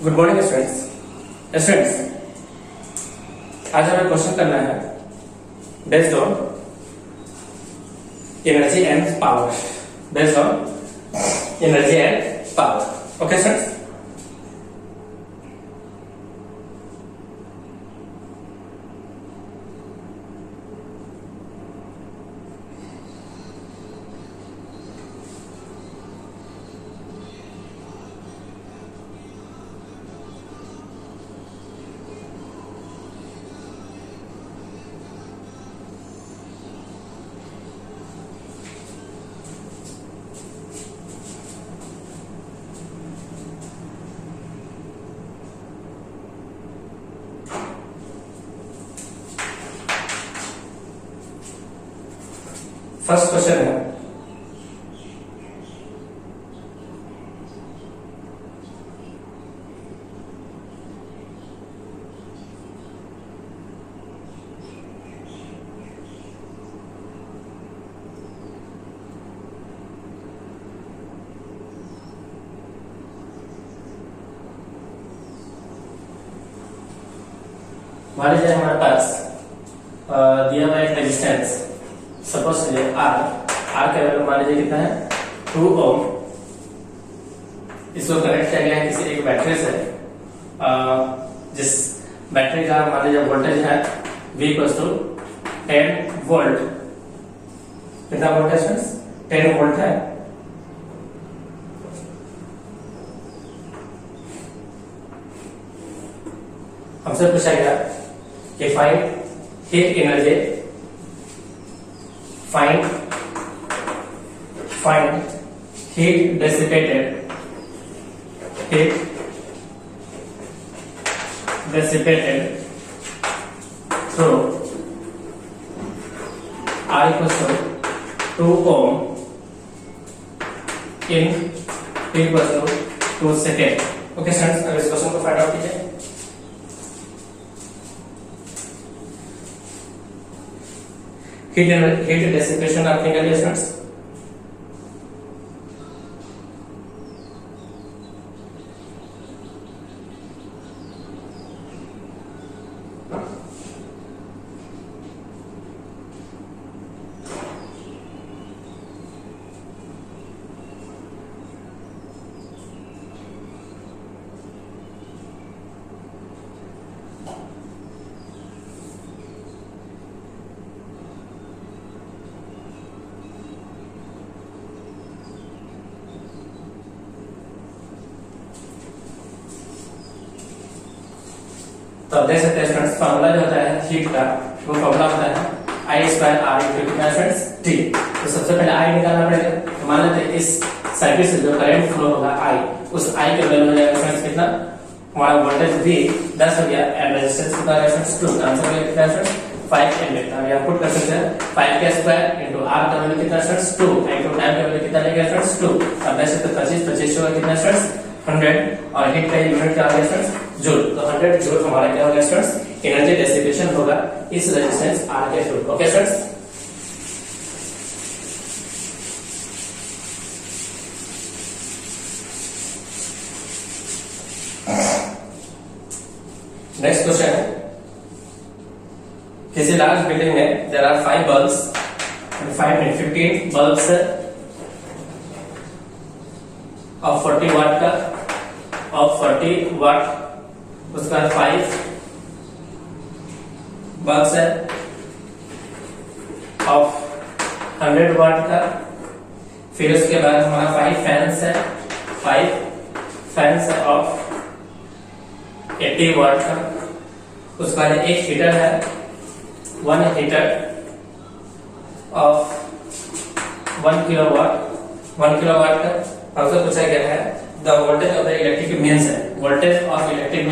Good morning students. Students, आज हमें question करना है based on energy and power. Based on energy and power. Okay students, first question है मान लीजिए हमारे पास दिया हुआ एक रेजिस्टेंस सपोज आर का वैल्यू मान लीजिए कितना है 2 ओम। इसको कनेक्ट किया गया है किसी एक बैटरी से, जिस बैटरी का मान लीजिए वोल्टेज है V = 10 वोल्ट। कितना वोल्टेज है? 10 वोल्ट है। हमसे पूछा गया कि find heat energy, find heat dissipated through I = 2 ohm in T = 2 second. Okay students, अब इस क्वेश्चन को फाइंड आउट कीजिए। heat dissipation आप निकालिए स्टूडेंट्स। तो आप देख सकते हैं स्टूडेंट्स, फॉर्मूला जो होता है हीट का, वो फॉर्मूला होता है I2R स्टूडेंट्स T। तो सबसे पहले I निकालना पड़ेगा। तो मान लेते हैं इस सर्किट से जो करंट फ्लो होगा I, उस I के वैल्यू हो जाएगा स्टूडेंट्स कितना? हमारा वोल्टेज V 10 हो गया एंड रेजिस्टेंस कितना है स्टूडेंट्स 2। आंसर हो गया कितना स्टूडेंट्स 5 एम। तो यहाँ पुट कर सकते हैं 5 का स्क्वायर इनटू R का वैल्यू कितना स्टूडेंट्स 2 इनटू टाइम का वैल्यू कितना लेगा स्टूडेंट्स 2। अब देख सकते हैं 25 होगा कितना स्टूडेंट्स 100 और हीट का यूनिट क्या होगा स्टूडेंट्स जूल। तो 100 जूल हमारा क्या होगा स्टूडेंट्स एनर्जी डिसिपेशन होगा इस रेजिस्टेंस R के through. Okay students, next question है किसी लार्ज बिल्डिंग में there are 5 bulbs and 15 bulbs of 40 watt का उसका 5 बल्ब्स है ऑफ 100 वाट का। फिर उसके बाद हमारा 5 फैंस है, 5 फैंस है ऑफ 80 वाट का। उसके बाद एक हीटर है 1 हीटर ऑफ 1 किलोवाट का। हमसे पूछा गया है the voltage of the electric mains है। वोल्टेज ऑफ इलेक्ट्रिक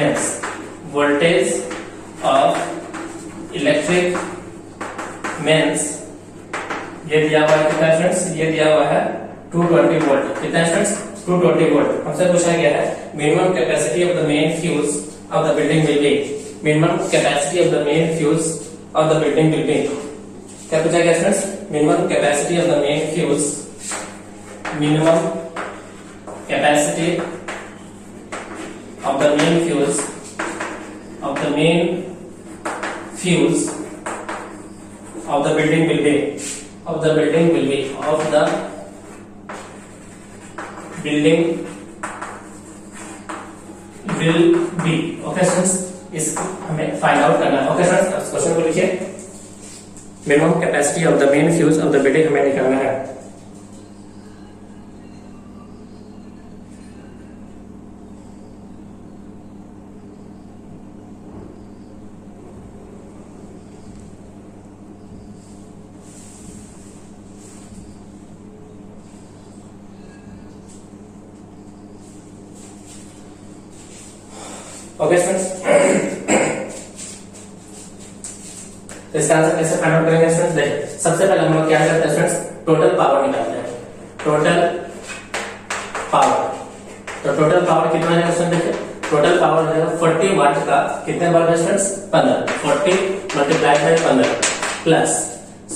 मेंस ये दिया हुआ है कितना फ्रेंड्स? ये दिया हुआ है 220 वोल्ट। कितना फ्रेंड्स? 220 वोल्ट। हमसे पूछा गया है minimum capacity of the main fuse of the building will be. Minimum capacity of the main fuse of the building will be. क्या पूछा गया friends? Minimum capacity of the main fuse, minimum capacity of the main fuse of the building will be okay students, इस हमें find out करना है। Okay students, question को लिखिए। Minimum capacity of the main fuse of the building हमें निकालना है। Okay students, इसका आंसर कैसे फाइंड आउट करेंगे स्टूडेंट्स? देखिए, सबसे पहले हम लोग क्या करते हैं स्टूडेंट्स, टोटल पावर निकालते हैं। टोटल पावर, तो टोटल पावर कितना है स्टूडेंट्स? देखिए, टोटल पावर है 40 वाट का कितने बल्ब है स्टूडेंट्स? 15। 40 मल्टीप्लाइड बाय 15 प्लस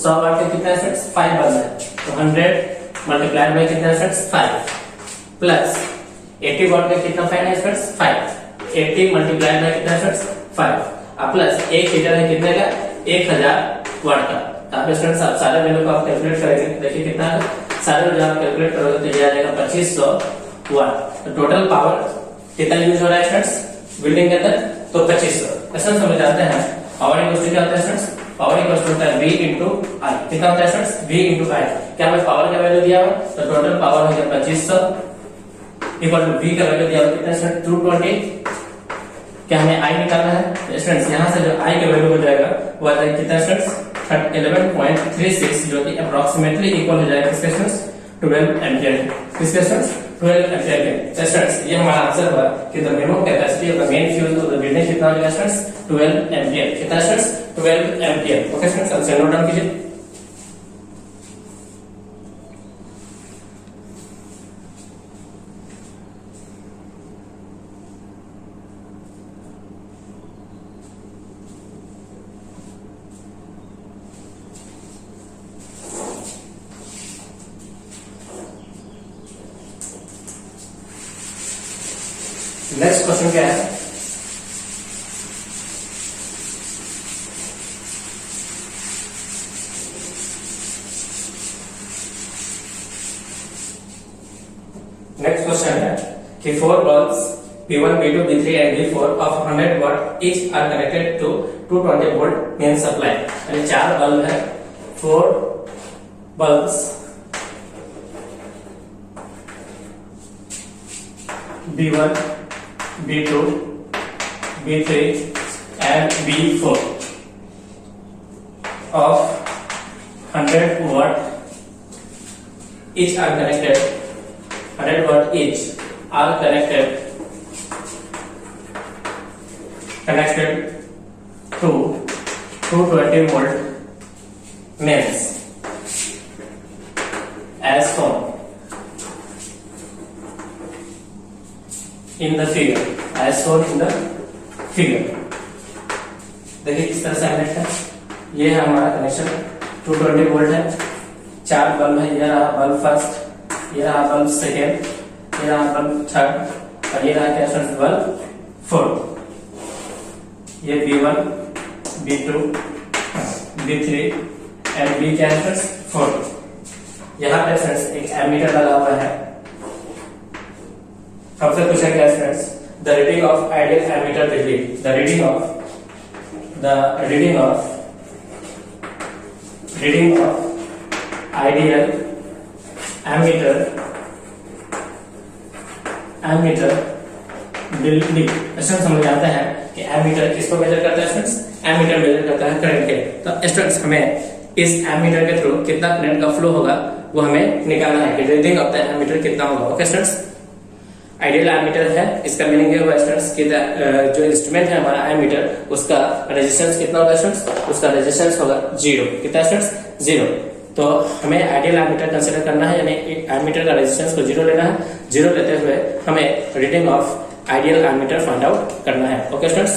100 वाट के कितने स्टूडेंट्स? 5 बल्ब है, तो 100 मल्टीप्लाइड बाय कितने स्टूडेंट्स? 5 प्लस 80 वाट का कितना फैन है स्टूडेंट्स? 5। 80 मल्टीप्लाइड बाय कितना स्टूडेंट्स? 5 और प्लस 1 हीटर है कितने का? 1000 वाट का। तो आप स्टूडेंट्स आप सारे वैल्यू को आप कैलकुलेट करेंगे, देखिए कितना है सारे वैल्यू आप कैलकुलेट करोगे तो ये आ जाएगा 2500 वाट। तो टोटल पावर कितना यूज हो रहा है स्टूडेंट्स बिल्डिंग के अंदर? तो 2500। क्वेश्चन समझ जाते हैं, पावर इक्वल टू क्या होता है स्टूडेंट्स? पावर इक्वल टू होता है V into I। कितना होता है स्टूडेंट्स? V into I। क्या हमें पावर का वैल्यू दिया हुआ, तो टोटल पावर हो गया 2500 इक्वल टू V का वैल्यू दिया हुआ कितना स्टूडेंट्स? 220। क्या हमें I निकालना है स्टूडेंट्स? यहाँ से जो I का वैल्यू हो जाएगा वो आ जाएगा कितना स्टूडेंट्स? 11.36, जो कि अप्रोक्सीमेटली इक्वल हो जाएगा किसके स्टूडेंट्स? 12 एम्पियर। किसके स्टूडेंट्स? 12 एम्पियर के। स्टूडेंट्स ये हमारा आंसर हुआ कि the minimum capacity of the main fuse of the building कितना हो जाएगा स्टूडेंट्स? 12 एम्पियर। कितना students? 12 ampere. Okay students, answer note down कीजिए। नेक्स्ट क्वेश्चन क्या है? नेक्स्ट क्वेश्चन है कि 4 bulbs B1, B2, B3 and B4 of 100 watt each are connected to 220 volt main supply। यानी 4 बल्ब है, 4 bulbs B1, B2, B3 and B4 of 100 watt each are connected, 100 watt each are connected to 220 volt mains as shown in the figure, as shown in the figure। देखिए किस तरह से connect है। ये है हमारा कनेक्शन, 220 वोल्ट है, 4 bulb है। ये रहा बल्ब फर्स्ट, ये रहा बल्ब सेकेंड, ये रहा बल्ब थर्ड और ये रहा क्या स्टूडेंट्स? Bulb fourth. ये B1, B2, B3 and B क्या है स्टूडेंट्स? 4। यहाँ पे स्टूडेंट्स एक एमीटर लगा हुआ है। सबसे पूछा क्या students? The reading of ideal ammeter will be, the reading of ideal ammeter will be. Students समझ आते हैं कि एमीटर किसको मेजर करता है स्टूडेंट्स? एमीटर मेजर करता है करंट के। तो स्टूडेंट्स हमें इस एमीटर के थ्रू कितना करंट का फ्लो होगा वो हमें निकालना है कि रीडिंग ऑफ द एमीटर कितना होगा। ओके स्टूडेंट्स, आइडियल एमीटर है, इसका मीनिंग ये हुआ स्टूडेंट्स कि जो इंस्ट्रूमेंट है हमारा एमीटर, उसका रेजिस्टेंस कितना होगा स्टूडेंट्स? उसका रेजिस्टेंस होगा 0। कितना स्टूडेंट्स? 0। तो हमें आइडियल एमीटर कंसीडर करना है, यानी एमीटर का रेजिस्टेंस को 0 लेना है। 0 लेते हुए हमें reading of ideal ammeter find out करना है। ओके स्टूडेंट्स,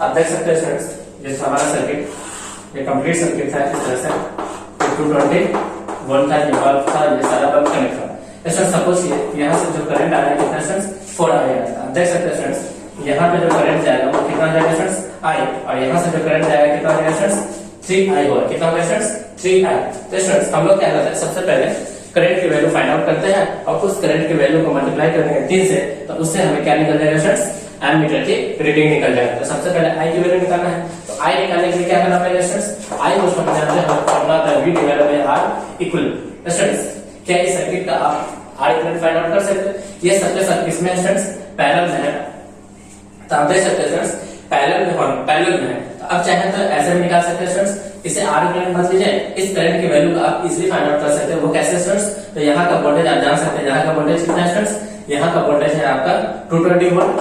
आप देख सकते हैं स्टूडेंट्स, जैसे हमारा सर्किट ये कंप्लीट सर्किट था इस तरह से, 220 वोल्ट था, ये बल्ब था, ये सारा बल्ब कनेक्ट था। स्टूडेंट्स सपोज यहाँ से जो करंट आ रहा है कितना स्टूडेंट्स 4 आ रहा है। आप देख सकते हैं स्टूडेंट्स यहाँ पे जो करंट जाएगा वो कितना जाएगा स्टूडेंट्स I, और यहाँ से जो करंट जाएगा कितना जाएगा स्टूडेंट्स 3I होगा। कितना होगा स्टूडेंट्स 3I। तो स्टूडेंट्स हम लोग क्या करते हैं, सबसे पहले करंट की वैल्यू फाइंड आउट करते हैं और उस करंट की वैल्यू को मल्टीप्लाई करने के 3 से, तो उससे हमें क्या निकल जाएगा स्टूडेंट्स एमीटर की रीडिंग निकल जाएगा। तो सबसे पहले I की वैल्यू निकालना है, तो I निकालने के लिए क्या करना पड़ेगा स्टूडेंट्स, I को हम जानते हैं फॉर्मूला था V divided by R equal. Students क्या इस सर्किट का आप R इक्वल फाइंड आउट कर सकते हैं? ये सबके सब किसमें है स्टूडेंट्स, पैरेलल में है। तो आप देख सकते हैं स्टूडेंट्स पैरेलल में है। तो अब चाहे तो ऐसे भी निकाल सकते हैं स्टूडेंट्स, इसे R इक्वल मत लीजिए, इस करंट की वैल्यू को आप इजीली फाइंड आउट कर सकते हैं। वो कैसे स्टूडेंट्स, तो यहाँ का वोल्टेज आप जान सकते हैं, यहाँ का वोल्टेज कितना है स्टूडेंट्स, यहाँ का वोल्टेज है आपका 220 वोल्ट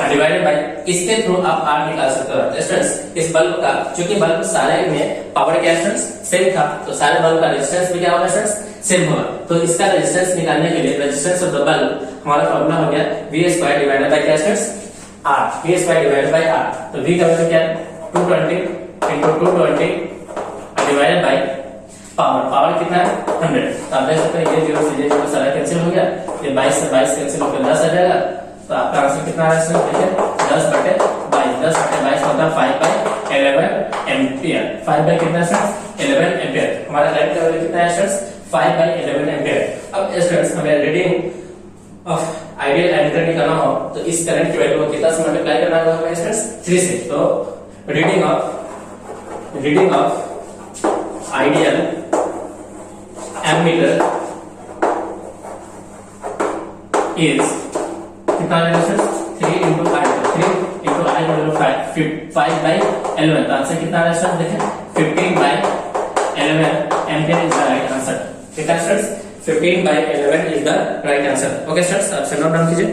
डिवाइडेड बाय, इसके थ्रू आप R निकाल सकते हो स्टूडेंट्स। इस बल्ब का, क्योंकि बल्ब सारे में पावर क्या स्टूडेंट्स सेम था, तो सारे बल्ब का रेजिस्टेंस भी क्या होगा स्टूडेंट्स सेम होगा। तो इसका रेजिस्टेंस निकालने के लिए रेजिस्टेंस ऑफ द बल्ब हमारा फॉर्मूला हो गया V² डिवाइडेड बाय क्या students R, V² divided bye R। तो V का वैल्यू क्या है 220 into 220 डिवाइडेड बाय पावर कितना है 100। तो आप देख सकते हैं ये 0 से ये 0 सारा कैंसिल हो गया, ये 22 से 22 कैंसिल होकर 10 आ जाएगा। तो आपका आंसर कितना आ रहा है देखिए 10/22, 10/22 मतलब 5/11 एम्पियर। 5 बाय कितना है 11 एम्पियर। हमारा करंट का वैल्यू कितना है स्टूडेंट्स 5/11 एम्पियर। अब स्टूडेंट्स हमें रीडिंग ऑफ आइडियल एमीटर निकालना हो तो इस करंट की वैल्यू को कितना से मल्टीप्लाई करना होगा स्टूडेंट्स 3 से। तो reading of ideal ammeter is कितना है students 3 into I, 3 into I मतलब 5/11। तो आंसर कितना आ रहा है देखें 15/11 ampere is the right answer. कितना students 15/11 is the right answer. Okay students, आप से नोट डाउन कीजिए।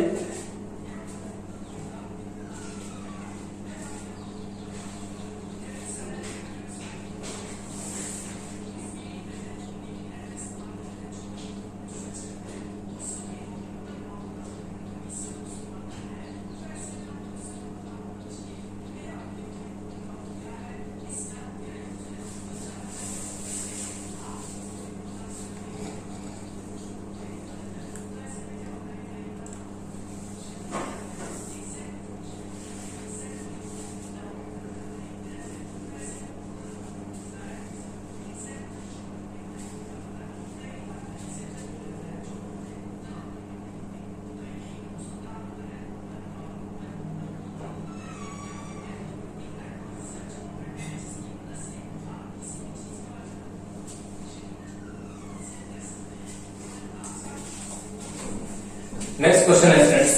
नेक्स्ट क्वेश्चन है स्टूडेंट्स,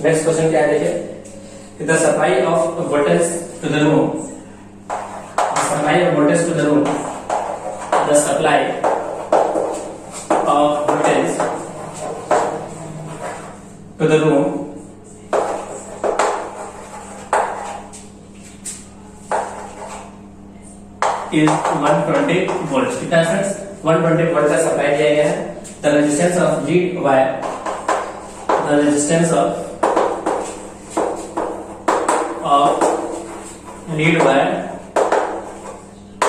नेक्स्ट क्वेश्चन क्या है देखिए, the supply of voltage to the room, supply of voltage to the room, the supply of voltage to the room is 120 volts। कितना है 120 volt का सप्लाई दिया गया है। The resistance of lead wire, the resistance of lead wire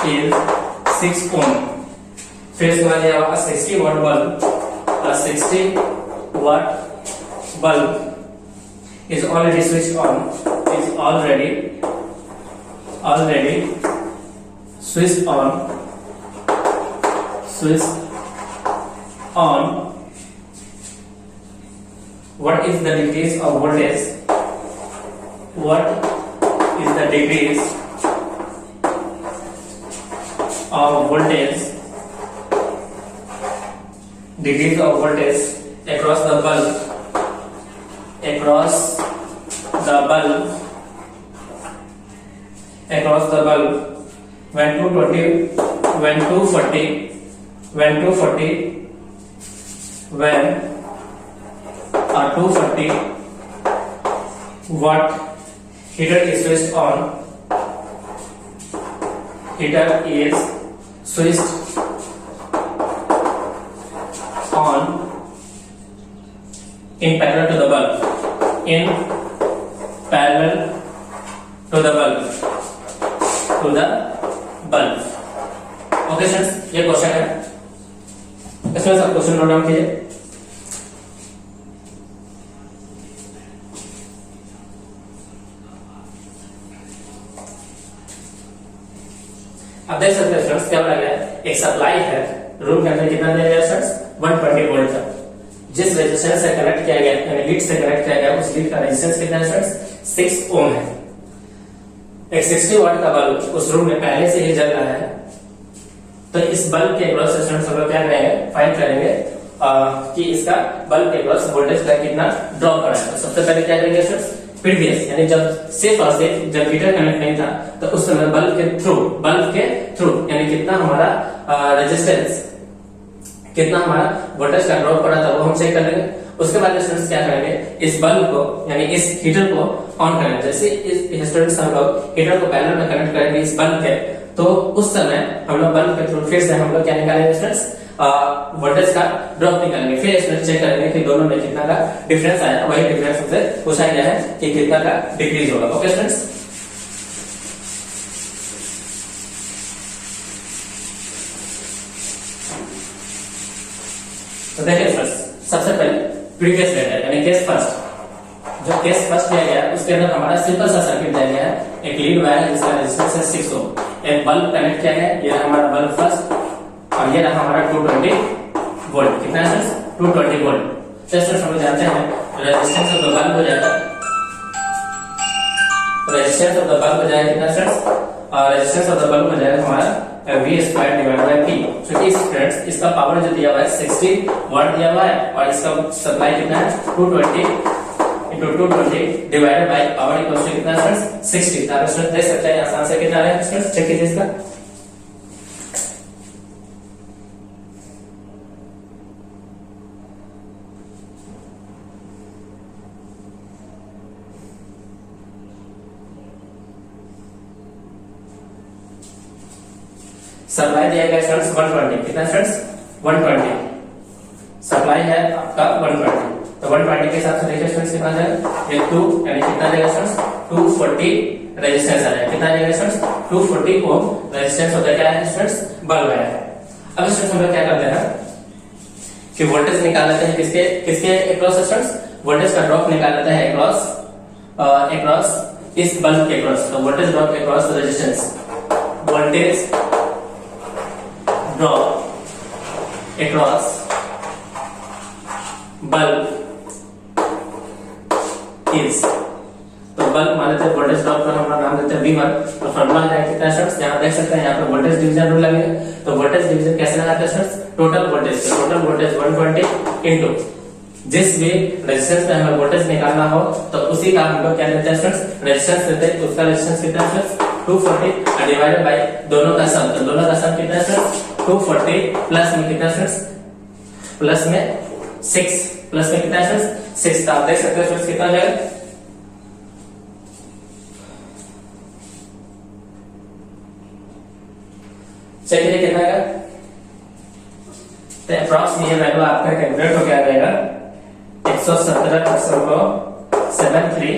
is 6 ohm। फिर इसके बाद दिया हुआ 60 watt bulb, a 60 watt bulb is already switched on, is already switched on, what is the degrees of voltage, what is the degrees of voltage, degrees of voltage across the bulb, across the bulb when 240 when 240 watt heater is switched on, heater is switched in parallel to the bulb, in parallel to the bulb. Okay students, ये question है, इसमें सब question note down कीजिए। अब देख सकते हैं students क्या बोला गया है, एक सप्लाई है रूम के अंदर, कितना दिया गया स्टूडेंट्स 120 वोल्ट का, जिस रेजिस्टेंस से कनेक्ट किया गया यानी लीड से कनेक्ट किया गया उस लीड का रेजिस्टेंस कितना है स्टूडेंट्स 6 ओम है। एक 60 वाट का बल्ब उस रूम में पहले से ही जल रहा है, तो इस बल्ब के अक्रॉस स्टूडेंट्स हम लोग क्या करेंगे, फाइंड करेंगे कि इसका बल्ब के अक्रॉस वोल्टेज का कितना ड्रॉप कर रहा है। तो सबसे पहले क्या करेंगे स्टूडेंट्स, प्रीवियस यानी जब सेफ और सेफ जब हीटर कनेक्ट नहीं था तो उस समय बल्ब के थ्रू यानी कितना हमारा रेजिस्टेंस, कितना हमारा वोल्टेज का ड्रॉप पड़ा था वो हम चेक कर लेंगे। उसके बाद स्टूडेंट्स क्या करेंगे, इस बल्ब को यानी इस हीटर को ऑन करेंगे। जैसे इस स्टूडेंट्स हम लोग हीटर को पैरेलल में कनेक्ट करेंगे इस बल्ब के, तो उस समय हम लोग बल्ब के थ्रू फिर से हम लोग क्या निकालेंगे स्टूडेंट्स, वोल्टेज का ड्रॉप निकालेंगे। फिर स्टूडेंट्स चेक करेंगे कि दोनों में कितना का डिफरेंस आया, वही डिफरेंस हमसे पूछा गया है कि कितना का डिक्रीज होगा। ओके स्टूडेंट्स, तो देखिए फ्रेंड्स, सबसे पहले प्रीवियस डेटा यानी केस फर्स्ट, जो केस फर्स्ट दिया गया उसके अंदर हमारा सिंपल सा सर्किट दिया गया है। एक लीड वायर है जिसका रेजिस्टेंस है 6 ओम, एक बल्ब कनेक्ट किया गया, ये रहा हमारा बल्ब फर्स्ट, और ये रहा हमारा 220 वोल्ट। कितना है 220 वोल्ट। जैसे हम जानते हैं रेजिस्टेंस ऑफ द बल्ब हो जाएगा, रेजिस्टेंस ऑफ द बल्ब हो जाएगा कितना students, resistance of the bulb हो जाएगा हमारा V square divided by P। क्योंकि स्टूडेंट्स इसका पावर जो दिया हुआ है 60 वाट दिया हुआ है और इसका सप्लाई कितना है 220 into 220 divided by power equal to कितना स्टूडेंट्स 60। आप स्टूडेंट्स देख सकते हैं आसान से कितना आ रहा है स्टूडेंट्स, चेक कीजिए इसका। सप्लाई दिया गया स्टूडेंट्स 120, कितना स्टूडेंट्स 120 सप्लाई है आपका 120, तो 120 के हिसाब से देखिए स्टूडेंट्स कितना जाएगा, ये 2 यानी कितना जाएगा स्टूडेंट्स 240 रेजिस्टेंस आ जाएगा। कितना जाएगा स्टूडेंट्स 240 ओम रेजिस्टेंस होता है क्या है स्टूडेंट्स, बल्ब है। अब स्टूडेंट्स हम लोग क्या करते हैं कि वोल्टेज निकाल लेते हैं, किसके किसके अक्रॉस स्टूडेंट्स, वोल्टेज का ड्रॉप निकाल लेते हैं अक्रॉस इस बल्ब के अक्रॉस। तो voltage drop across resistance, voltage drop across bulb is, तो बल्ब मान लेते हैं वोल्टेज ड्रॉप का हम नाम देते हैं V1। तो फार्मूला है कितना स्टूडेंट्स, यहाँ देख सकते हैं यहाँ पे वोल्टेज डिवीजन रूल लगेगा। तो वोल्टेज डिवीजन कैसे लगाते हैं स्टूडेंट्स, टोटल वोल्टेज 120 इनटू जिस भी रेजिस्टेंस में हमें वोल्टेज निकालना हो तो उसी का हम लोग क्या लेते हैं स्टूडेंट्स, रेजिस्टेंस लेते हैं। तो उसका रेजिस्टेंस कितना है स्टूडेंट्स 240 डिवाइडेड बाय दोनों का सम, तो दोनों का सम कितना है स्टूडेंट्स 240 प्लस में कितना स्टूडेंट्स, प्लस में 6, प्लस में कितना है स्टूडेंट्स 6। तो आप देख सकते हैं स्टूडेंट्स कितना जाएगा, चलिए कितना आएगा, तो अप्रॉक्स ये वैल्यू आपका कैलकुलेट हो गया जाएगा 117.73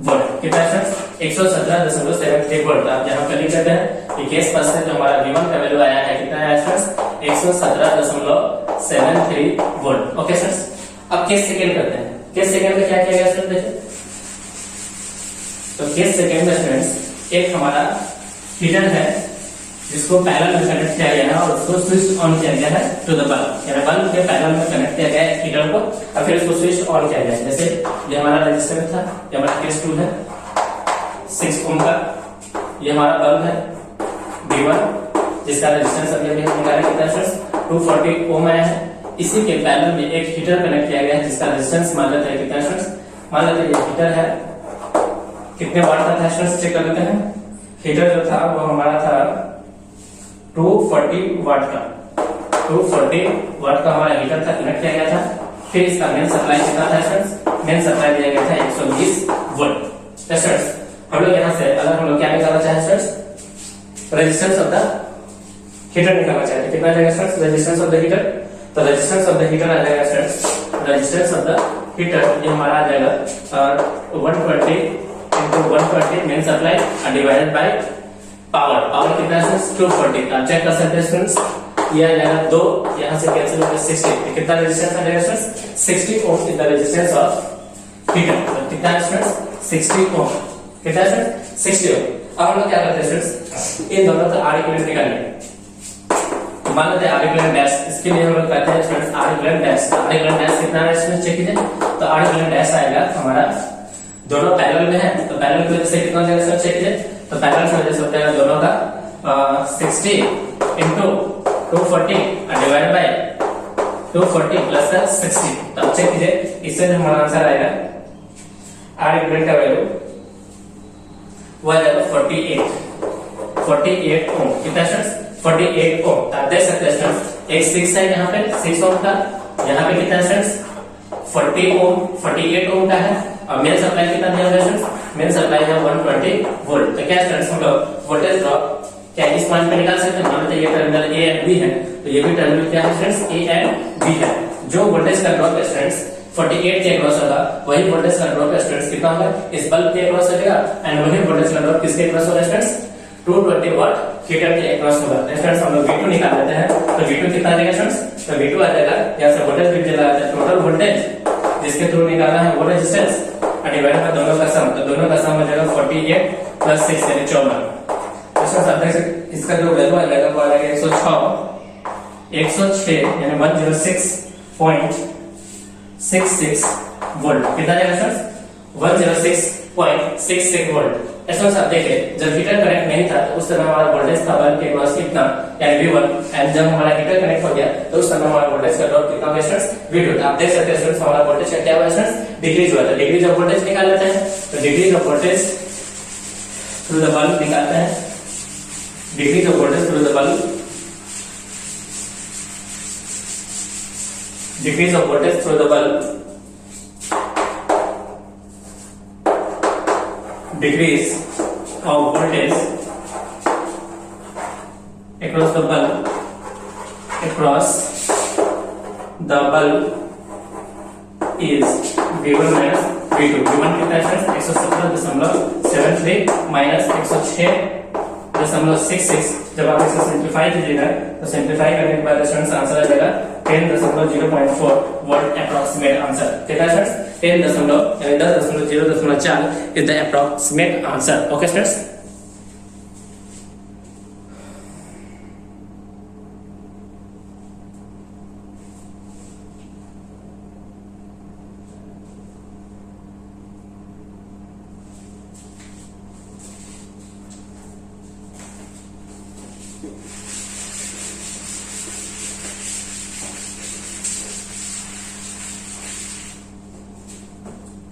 वोल्ट। कितना है 117.73 वोल्ट। आप यहाँ पे लिख देते हैं कि केस फर्स्ट से जो हमारा V1 का वैल्यू आया है कितना है स्टूडेंट्स 117.73 वोल्ट। ओके स्टूडेंट्स, अब केस सेकंड करते हैं। केस सेकंड में क्या किया गया स्टूडेंट देखिए, तो केस सेकंड में स्टूडेंट्स एक हमारा हीटर है जिसको पैरेलल में कनेक्ट किया गया है और उसको स्विच ऑन किया गया है टू द बल्ब, यानी बल्ब के पैरेलल में कनेक्ट किया गया है हीटर को और फिर उसको स्विच ऑन किया गया है। जैसे ये हमारा रेजिस्टर था, ये हमारा केस 2 है 6 ओम का, ये हमारा बल्ब है V1 जिसका रेजिस्टेंस अभी हमने निकाला कितना है 240 ओम आया है। इसी के पैरेलल में एक हीटर कनेक्ट किया गया है जिसका रेजिस्टेंस मान लेते हैं कितना है, मान लेते हैं ये हीटर है कितने वाट का था स्टूडेंट्स, चेक कर लेते हैं। हीटर जो था वो हमारा था 240 वाट का, 240 वाट का हमारा हीटर था कनेक्ट किया गया था। फिर इसका मेन सप्लाई कितना था स्टूडेंट्स, मेन सप्लाई दिया गया था 120 वोल्ट। स्टूडेंट्स हम लोग यहाँ से अगर हम लोग क्या निकालना चाहे students, resistance of the heater निकालना चाहते, कितना जाएगा students resistance of the heater, तो रेजिस्टेंस ऑफ द हीटर आ जाएगा students, resistance of the heater ये हमारा आ जाएगा 120 into 120 main supply divided by power कितना है 240। आप चेक कर सकते हैं स्टूडेंट्स, ये आ जाएगा 2 यहां से कैंसिल हो गया 60। कितना रेजिस्टेंस आ जाएगा students 60 ohm is the resistance of heater. कितना है स्टूडेंट्स 60 ओम। कितना है स्टूडेंट्स 60 ओम। अब हम लोग क्या करते हैं स्टूडेंट्स, इन दोनों का आर इक्विवेलेंट निकालेंगे। मान लेते हैं आर इक्विवेलेंट डैश, इसके लिए हम लोग कहते हैं students R equivalent dash. R equivalent dash कितना है इसमें चेक कीजिए, तो आर इक्विवेलेंट डैश आएगा हमारा दोनों पैरेलल में है, तो पैरेलल की वजह से कितना हो जाएगा सर चेक कीजिए, तो पैरेलल की वजह से होता है दोनों का 60 into 240 डिवाइडेड बाय 240 प्लस 60। तो अब चेक कीजिए, इससे हमारा आंसर आएगा आर इक्विवेलेंट का वैल्यू वो आएगा 48 ओम। कितना स्टूडेंट्स 48 ओम। आप देख सकते हैं स्टूडेंट्स एक 6 है यहाँ पे 6 ओम का, यहाँ पे कितना स्टूडेंट्स 48 ओम का है। और मेन सप्लाई कितना दिया हुआ है स्टूडेंट्स, मेन सप्लाई है 120 वोल्ट। तो क्या स्टूडेंट्स हम लोग वोल्टेज ड्रॉप क्या इस पॉइंट पे निकाल सकते हैं। मान लीजिए ये टर्मिनल ए एंड बी है, तो ये भी टर्मिनल क्या है स्टूडेंट्स ए एंड बी है। जो वोल्टेज का ड्रॉप है स्टूडेंट्स 48 के अक्रॉस होगा, वही वोल्टेज का ड्रॉप स्टूडेंट्स कितना होगा इस बल्ब के अक्रॉस होगा, एंड वही वोल्टेज का ड्रॉप किसके अक्रॉस होगा स्टूडेंट्स 220 वाट हीटर के अक्रॉस होगा। स्टूडेंट्स हम लोग V2 निकाल लेते हैं, तो V2 कितना आ जाएगा स्टूडेंट्स, तो V2 आ जाएगा यहां से वोल्टेज भी चला जाता है टोटल वोल्टेज जिसके थ्रू निकालना है वो रेजिस्टेंस डिवाइड बाय दोनों का सम, तो दोनों का सम हो जाएगा 48 प्लस 6 यानी 54। स्टूडेंट्स आप देख सकते इसका जो वैल्यू आ जाएगा वो आ जाएगा 106 यानी 106.66 वोल्ट। कितना जाएगा स्टूडेंट्स 106.66 वोल्ट। स्टूडेंट्स आप देखिए जब हीटर कनेक्ट नहीं था तो उस समय हमारा वोल्टेज था बल्ब के अक्रॉस कितना यानी V1, एंड जब हमारा हीटर कनेक्ट हो गया तो उस समय हमारा वोल्टेज का ड्रॉप कितना होगा स्टूडेंट्स V2। आप देख सकते हैं स्टूडेंट्स हमारा वोल्टेज का क्या हुआ स्टूडेंट्स डिक्रीज हुआ था। डिक्रीज ऑफ वोल्टेज निकाल लेते हैं, तो decrease of voltage through the bulb निकालते हैं। Decrease of voltage through the bulb, decrease of voltage through the bulb, decrease of voltage across the bulb is V1 minus V2। V1 कितना है 117.73 minus 106.66। जब आप इसे सिंप्लीफाई कीजिएगा तो simplify करने के बाद स्टूडेंट्स आंसर आ जाएगा 10.04 वोल्ट अप्रॉक्सीमेट आंसर। कितना students 10.04 is the approximate answer. Okay students,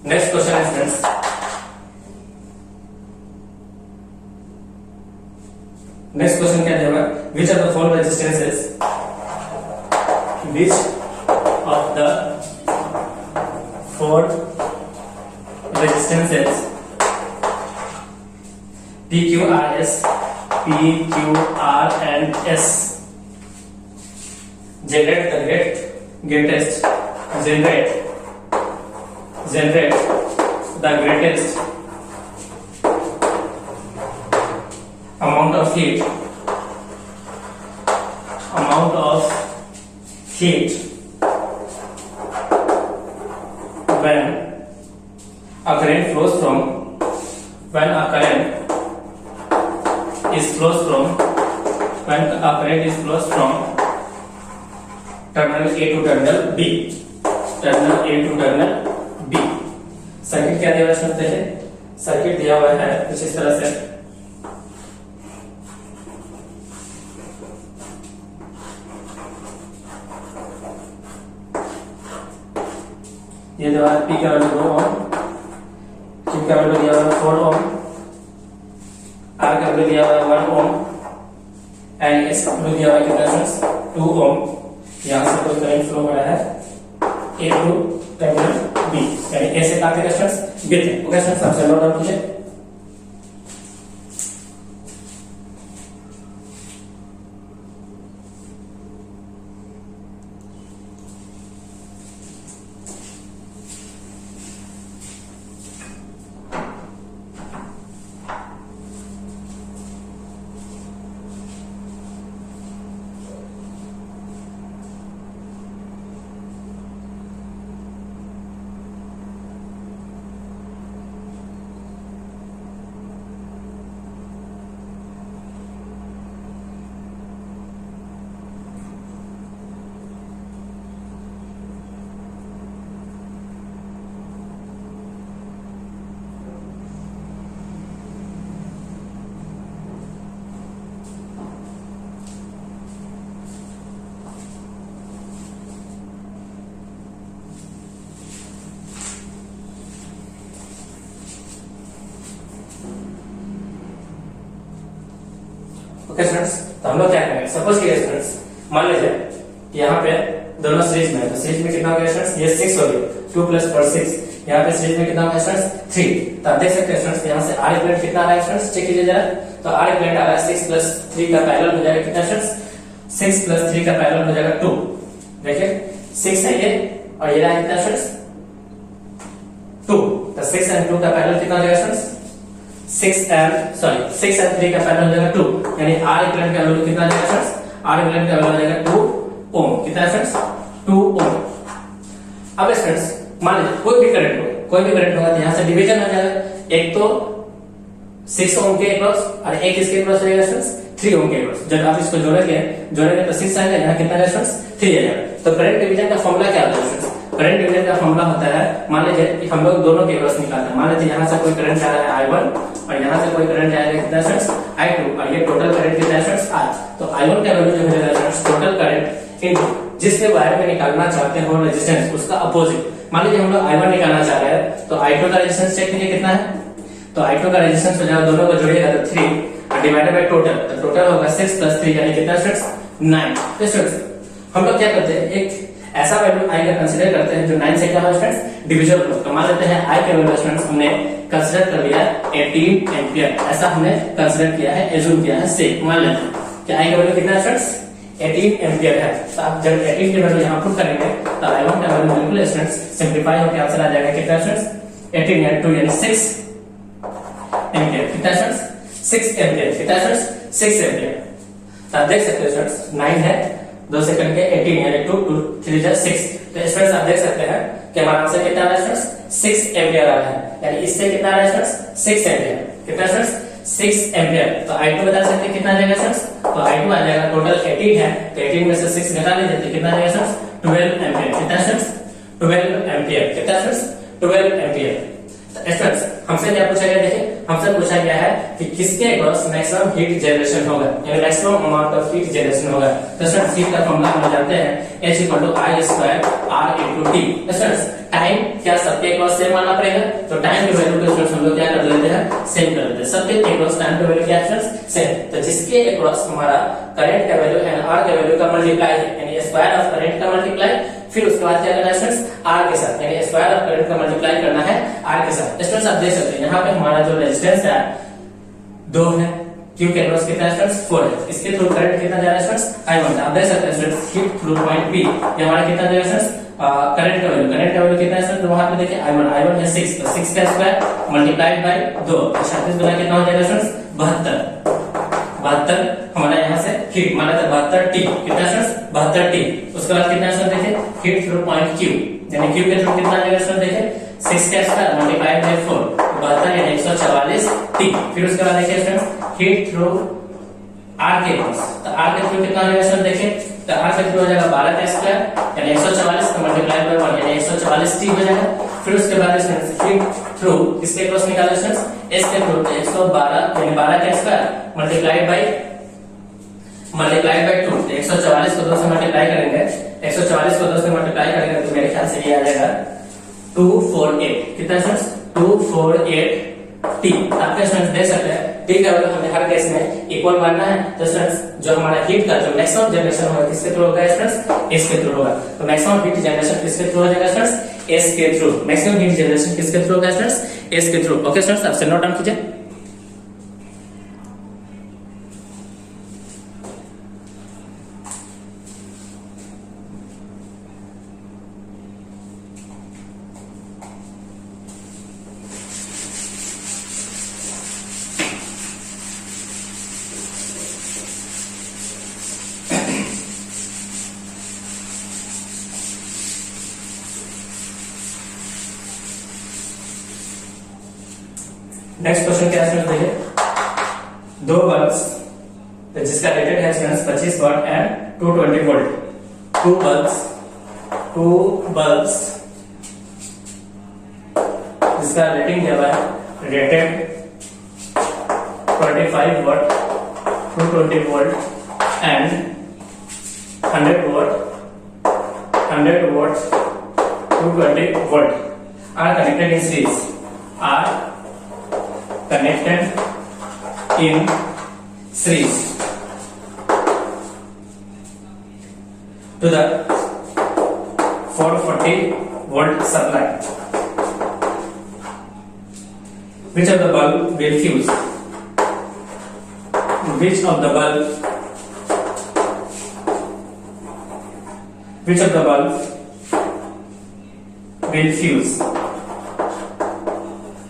next question is friends, next question क्या देगा, which of the following resistances, which of the four resistances PQRS, PQR and S generate the greatest amount of heat when a current flows from terminal A to terminal B, circuit क्या दिया हुआ है सुनते हैं, circuit दिया हुआ है कुछ इस तरह से। ये जो है P का वैल्यू 2 ओम, Q का वैल्यू दिया हुआ है 4 ओम, R का वैल्यू दिया हुआ है 1 ओम, एंड S का वैल्यू दिया हुआ है कितना 2 ओम। यहाँ से कोई करंट फ्लो हो रहा है A टू टर्मिनल B, यानी A से काफी रेजिस्टेंस B थे। ओके स्टूडेंट्स, आपसे नोट डाउन कीजिए। ओके स्टूडेंट्स, तो हम लोग क्या करेंगे, सपोज कि स्टूडेंट्स मान लीजिए यहाँ पे दोनों सीरीज में है, तो सीरीज में कितना हो गया स्टूडेंट्स, ये 6 हो गया, 2 + 4 6, यहाँ पे सीरीज में कितना हो गया स्टूडेंट्स 3। तो आप देख सकते हैं स्टूडेंट्स यहाँ से r इक्वल कितना आ रहा है स्टूडेंट्स, चेक कीजिए जरा। तो r इक्वल आ रहा है 6 + 3 का पैरेलल हो जाएगा कितना स्टूडेंट्स, 6 + 3 का पैरेलल हो जाएगा 2। देखिए 6 है ये और ये रहा कितना स्टूडेंट्स 2, तो 6 and 2 का पैरेलल कितना हो जाएगा स्टूडेंट्स, 6 and 3 का पैरेलल हो जाएगा 2, यानी r इक्वल का वैल्यू कितना आ जाएगा स्टूडेंट्स, r इक्वल का वैल्यू आ जाएगा 2 ओम। कितना स्टूडेंट्स 2 ओम। अब स्टूडेंट्स मान लीजिए कोई भी करंट होगा तो यहाँ से डिवीजन हो जाएगा, एक तो 6 ओम के अक्रॉस और एक इसके अक्रॉस हो जाएगा स्टूडेंट्स 3 ओम के अक्रॉस। जब आप इसको जोड़ेंगे तो 6 आएगा, यहाँ कितना आएगा स्टूडेंट्स 3 आएगा। तो करंट डिवीजन का फॉर्मूला क्या होता है स्टूडेंट्स, करंट डिवीजन का फॉर्मूला होता है, मान लीजिए हम लोग दोनों के अक्रॉस निकालते हैं, मान लीजिए यहाँ से कोई करंट आ रहा है I1 और यहाँ से कोई करंट आएगा कितना स्टूडेंट्स I2 और ये टोटल करंट कितना है स्टूडेंट्स I। तो I1 का वैल्यू जो हो जाएगा स्टूडेंट्स टोटल करंट इनटू जिसके वायर में निकालना चाहते हो रेजिस्टेंस उसका अपोजिट। मान लीजिए हम लोग I1 निकालना चाह रहे हैं, तो I2 का रेजिस्टेंस चेक कीजिए कितना है। तो I2 का रेजिस्टेंस हो जाएगा, दोनों को जोड़िएगा तो 3 डिवाइडेड बाय टोटल, तो टोटल होगा 6 + 3 यानी कितना स्टूडेंट्स 9। तो स्टूडेंट्स हम लोग क्या करते हैं, एक ऐसा वैल्यू I का कंसीडर करते हैं जो 9 से क्या हो स्टूडेंट्स डिविजिबल हो। तो मान लेते हैं I के वैल्यू स्टूडेंट्स हमने कंसीडर कर लिया 18 एम्पियर, ऐसा हमने कंसीडर किया है, एज्यूम किया है से। मान लेते हैं कि I का वैल्यू कितना है स्टूडेंट्स 18 एम्पियर है। तो आप जब 18 की वैल्यू यहाँ पुट करेंगे तो I1 का वैल्यू बिल्कुल स्टूडेंट्स सिंपलीफाई होकर आंसर आ जाएगा कितना स्टूडेंट्स 18 या 2 यानी 6 एम्पियर। कितना स्टूडेंट्स 6 एम्पियर। कितना स्टूडेंट्स 6 एम्पियर। तो आप देख सकते हो स्टूडेंट्स 9 है 2 से करके 18 यानी 2 2 3 6। तो स्टूडेंट्स आप देख सकते हैं कि हमारा आंसर कितना आ रहा है स्टूडेंट्स 6 एम्पियर आ रहा है, यानी इससे कितना आ रहा है स्टूडेंट्स 6 एम्पियर। कितना स्टूडेंट्स 6 एम्पियर। तो I2 बता सकते हैं कितना आ जाएगा स्टूडेंट्स, तो I2 आ जाएगा टोटल 18 है तो 18 में से 6 घटा लीजिए तो कितना आ जाएगा स्टूडेंट्स 12 एम्पियर। कितना स्टूडेंट्स 12 एम्पियर। कितना स्टूडेंट्स 12 एम्पियर। स्टूडेंट्स हमसे क्या पूछा गया, देखिए हमसे पूछा गया है कि किसके अक्रॉस मैक्सिमम हीट जनरेशन होगा, यानी maximum amount of heat generation होगा। तो स्टूडेंट्स हीट का फॉर्मूला हम जानते हैं H = I² R × T। Students time क्या सबके अक्रॉस सेम मानना पड़ेगा, तो टाइम की वैल्यू को स्टूडेंट्स हम लोग क्या कर लेते हैं सेम कर लेते हैं। सबके अक्रॉस टाइम की वैल्यू क्या है स्टूडेंट्स सेम। तो जिसके अक्रॉस हमारा करंट का वैल्यू एंड R का वैल्यू का मल्टीप्लाई है, यानी स्क्वायर ऑफ करंट का मल्टीप्लाई, फिर उसके बाद क्या करना है स्टूडेंट्स R के साथ, यानी स्क्वायर ऑफ करंट का मल्टीप्लाई करना है R के साथ। स्टूडेंट्स आप देख सकते हैं यहाँ पे हमारा जो रेजिस्टेंस है 2 है, Q के अक्रॉस कितना है स्टूडेंट्स 4 है, इसके थ्रू करंट कितना जा रहा है स्टूडेंट्स I1। आप देख सकते हैं students heat through point P, ये हमारा कितना जाएगा स्टूडेंट्स करंट का वैल्यू कितना है स्टूडेंट्स, तो वहां पे देखिए I1 है 6, तो 6 का स्क्वायर मल्टीप्लाइड बाय 2, तो 36 गुना कितना हो जाएगा स्टूडेंट्स 72 हमारा यहाँ से हीट माना था 72 T। कितना स्टूडेंट्स 72 T। उसके बाद कितना स्टूडेंट देखिए हीट थ्रू पॉइंट Q, यानी Q के थ्रू कितना जाएगा स्टूडेंट देखिए 6 का स्क्वायर मल्टीप्लाइड बाय 4, 72 यानी 144 T। फिर उसके बाद देखिए स्टूडेंट्स हीट थ्रू R के पास, तो R के थ्रू कितना जाएगा स्टूडेंट देखिए, तो R के थ्रू हो जाएगा 12 का स्क्वायर यानी 144 का मल्टीप्लाइड बाय 1 यानी 144 T हो जाएगा। फिर उसके बाद स्टूडेंट्स हीट थ्रू किसके क्रॉस निकालो स्टूडेंट्स S के थ्रू, तो 112 यानी 12 का स्क्वायर मल्टीप्लाइड बाय 2, 144 को 2 से मल्टीप्लाई करेंगे, 144 को 2 से मल्टीप्लाई करेंगे तो मेरे ख्याल से ये आ जाएगा 248। कितना स्टूडेंट्स 248 T। आपके स्टूडेंट्स देख सकते हैं T का वैल्यू हमें हर केस में इक्वल मानना है। तो स्टूडेंट्स जो हमारा हीट का जो मैक्सिमम जनरेशन होगा किसके थ्रू होगा स्टूडेंट्स S के थ्रू होगा। तो मैक्सिमम हीट जनरेशन किसके थ्रू हो जाएगा स्टूडेंट्स S के थ्रू। मैक्सिमम हीट जनरेशन किसके थ्रू होगा स्टूडेंट्स S के थ्रू। ओके स्टूडेंट्स आपसे नोट डाउन कीजिए। नेक्स्ट क्वेश्चन क्या है देखिए, 2 बल्ब्स जिसका रेटेड है students 25 watt and 220 volt. 2 bulbs जिसका रेटिंग दिया हुआ है rated 25 watt 220 volt and 100 watt 220 volt are connected in series, are connected in series। to the 440 volt supply. Which of the bulb will fuse? Which of the bulb will fuse?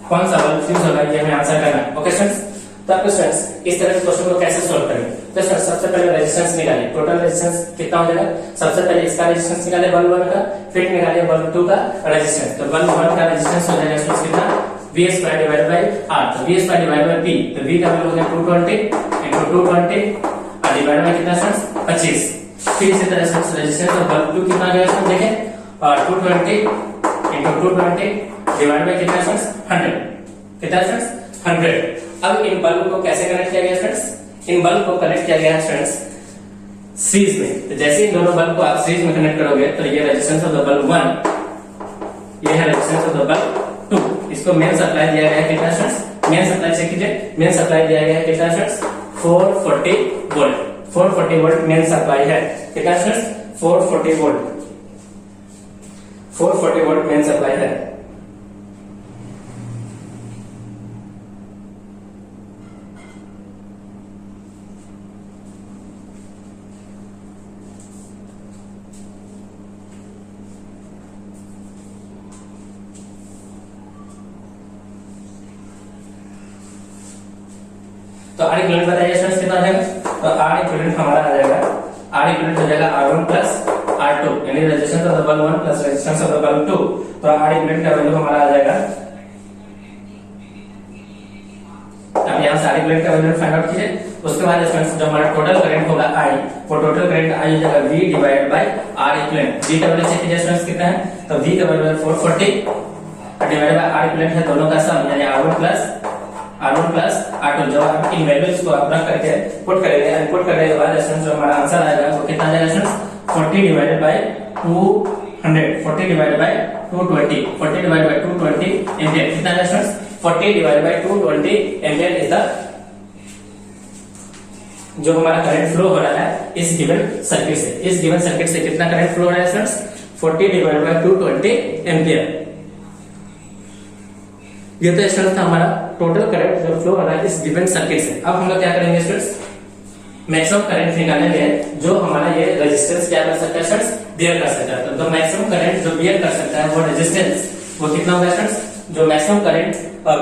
कौन सा bulb fuse होगा ये हमें answer करना है। Okay students, तो आपको students इस तरह के क्वेश्चन को कैसे सॉल्व करेंगे। तो स्टूडेंट्स सबसे पहले रेजिस्टेंस निकालिए, टोटल रेजिस्टेंस कितना हो जाएगा। सबसे पहले इसका रेजिस्टेंस निकालिए बल्ब 1 का, फिर निकालिए बल्ब 2 का रेजिस्टेंस। तो बल्ब 1 का रेजिस्टेंस हो जाएगा स्टूडेंट्स कितना, V² डिवाइडेड बाय R। तो V² डिवाइडेड बाय P, तो V का वैल्यू हो गया 220 into 220 और डिवाइड बाय कितना स्टूडेंट्स 25। फिर इसी तरह से रेजिस्टेंस ऑफ बल्ब 2 कितना आ गया स्टूडेंट्स देखें, और 220 into 220 डिवाइड बाय कितना स्टूडेंट्स 100, कितना स्टूडेंट्स 100। अब इन बल्ब को कैसे कनेक्ट किया गया स्टूडेंट्स, इन बल्ब को कनेक्ट किया गया स्टूडेंट्स सीरीज में। तो जैसे इन दोनों बल्ब को आप सीरीज में कनेक्ट करोगे तो ये रेजिस्टेंस ऑफ द बल्ब 1, ये है रेजिस्टेंस ऑफ द बल्ब 2। इसको मेन सप्लाई दिया गया है कितना स्टूडेंट्स, मेन सप्लाई चेक कीजिए, मेन सप्लाई दिया गया है कितना students 440 volt. 440 volt main supply है कितना students 440 volt, 440 volt main supply है। तो R इक्विवेलेंट बताइए स्टूडेंट्स कितना आ जाएगा। तो R इक्विवेलेंट हमारा आ जाएगा, R इक्विवेलेंट हो जाएगा R1 प्लस R2, यानी resistance of the bulb 1 plus resistance of the bulb 2। तो R इक्विवेलेंट का वैल्यू हमारा आ जाएगा, अब यहां से R इक्विवेलेंट का वैल्यू फाइंड आउट कीजिए। उसके बाद स्टूडेंट्स जो हमारा टोटल करंट होगा I, वो टोटल करंट I हो जाएगा V divided by R equivalent. V का वैल्यू चेक कीजिए स्टूडेंट्स कितना है, तो V का वैल्यू है 440 डिवाइडेड बाय R इक्विवेलेंट है दोनों का सम, यानी R1 प्लस R2। जब आप इन वैल्यूज को आप रख करके पुट करेंगे, पुट करने के बाद स्टूडेंट्स जो हमारा आंसर आएगा वो कितना आ जाएगा students 40 divided by 200, 40 divided by 220, 40 divided by 220 ampere. कितना है students 40 divided by 220 ampere is the जो हमारा करंट फ्लो हो रहा है इस गिवन सर्किट से। इस गिवन सर्किट से कितना करंट फ्लो हो रहा है स्टूडेंट्स 40 डिवाइडेड बाय 220 एम्पियर। ये तो स्टूडेंट्स था हमारा टोटल करंट जो फ्लो हो रहा है इस गिवन सर्किट से। अब हम लोग क्या करेंगे स्टूडेंट्स, मैक्सिमम करंट निकालने में जो हमारा ये रेजिस्टेंस क्या कर सकता है स्टूडेंट्स बियर कर सकता है। तो मैक्सिमम करंट जो बियर कर सकता है वो रेजिस्टेंस वो कितना होगा स्टूडेंट्स, जो मैक्सिमम करंट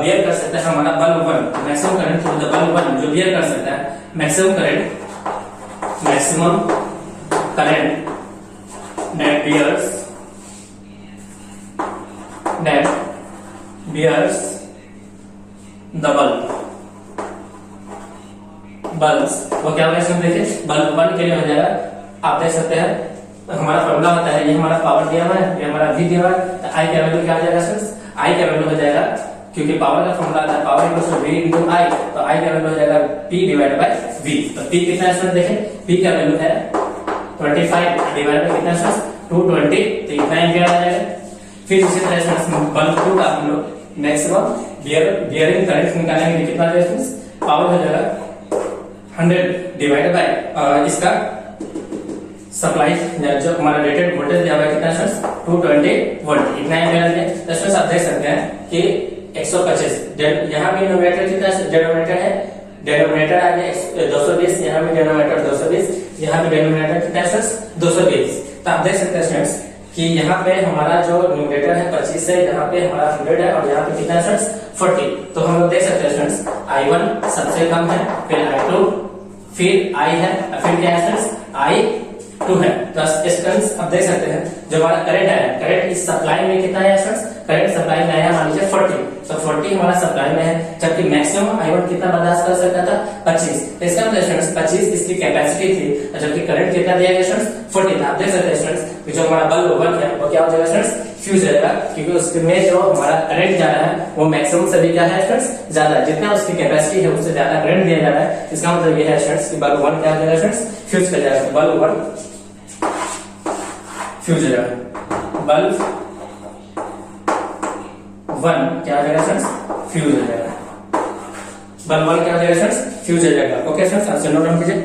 बियर कर सकता है हमारा बल्ब 1, मैक्सिमम करंट जो बल्ब 1 जो बियर कर सकता है, maximum current that bears the bulbs वो क्या होगा इसमें देखिए, बल्ब 1 के लिए हो जाएगा, आप देख सकते हैं हमारा फॉर्मूला होता है, ये हमारा पावर दिया हुआ है, ये हमारा V दिया हुआ है, तो I का वैल्यू क्या हो जाएगा स्टूडेंट्स, I का वैल्यू हो जाएगा, क्योंकि पावर का फॉर्मूला आता है power equals to V into I, तो I का वैल्यू हो जाएगा P डिवाइडेड बाय V। तो P कितना है स्टूडेंट देखें, P का वैल्यू है 25 डिवाइडेड बाय कितना स्टूडेंट्स 220, तो इतना एम्पियर आ जाएगा। फिर इसी तरह से बल्ब 2 का हम लोग मैक्सिमम बियरिंग करंट निकालने के लिए कितना रेजिस्टेंस पावर हो जाएगा 100 डिवाइडेड बाय इसका सप्लाई जो हमारा रेटेड वोल्टेज दिया हुआ है कितना स्टूडेंट्स 220 वोल्ट, इतना एम्पियर है। तो स्टूडेंट्स आप देख सकते हैं कि 125 यहाँ भी न्यूमरेटर कितना डिनोमिनेटर है, डिनोमिनेटर आ गया 220, यहाँ भी डिनोमिनेटर 220, यहाँ भी डिनोमिनेटर कितना है 220। तो आप देख सकते हैं स्टूडेंट्स कि यहाँ पे हमारा जो न्यूमरेटर है 25 है, यहाँ पे हमारा 100 है और यहाँ पे कितना है स्टूडेंट्स 40। तो हम लोग देख सकते हैं स्टूडेंट्स I1 सबसे कम है, फिर I2, फिर I है, फिर क्या है स्टूडेंट्स I2 है। तो स्टूडेंट्स अब देख सकते हैं जो हमारा करंट आया, करंट इस सप्लाई में कितना है स्टूडेंट्स, करंट सप्लाई में आया मान लीजिए 40, तो 40 हमारा सप्लाई में है, जबकि मैक्सिमम I1 कितना बर्दाश्त कर सकता था 25। तो इसका मतलब स्टूडेंट्स 25 इसकी कैपेसिटी थी, जबकि करंट कितना दिया गया स्टूडेंट्स 40 था। आप देख सकते हैं स्टूडेंट्स जो हमारा बल्ब 1 है वो क्या हो जाएगा स्टूडेंट्स फ्यूज हो जाएगा, क्योंकि उसमें जो हमारा करंट जा रहा है वो मैक्सिमम से भी क्या है स्टूडेंट्स ज्यादा, जितना उसकी कैपेसिटी है उससे ज्यादा करंट दिया जा रहा है। इसका मतलब ये है स्टूडेंट्स कि बल्ब 1 क्या हो जाएगा स्टूडेंट्स फ्यूज कर जाएगा, बल्ब 1 फ्यूज हो जाएगा, बल्ब 1 क्या हो जाएगा स्टूडेंट्स फ्यूज हो जाएगा, बल्ब 1 क्या हो जाएगा स्टूडेंट्स फ्यूज हो जाएगा। ओके स्टूडेंट्स, आप नोट डाउन कीजिए।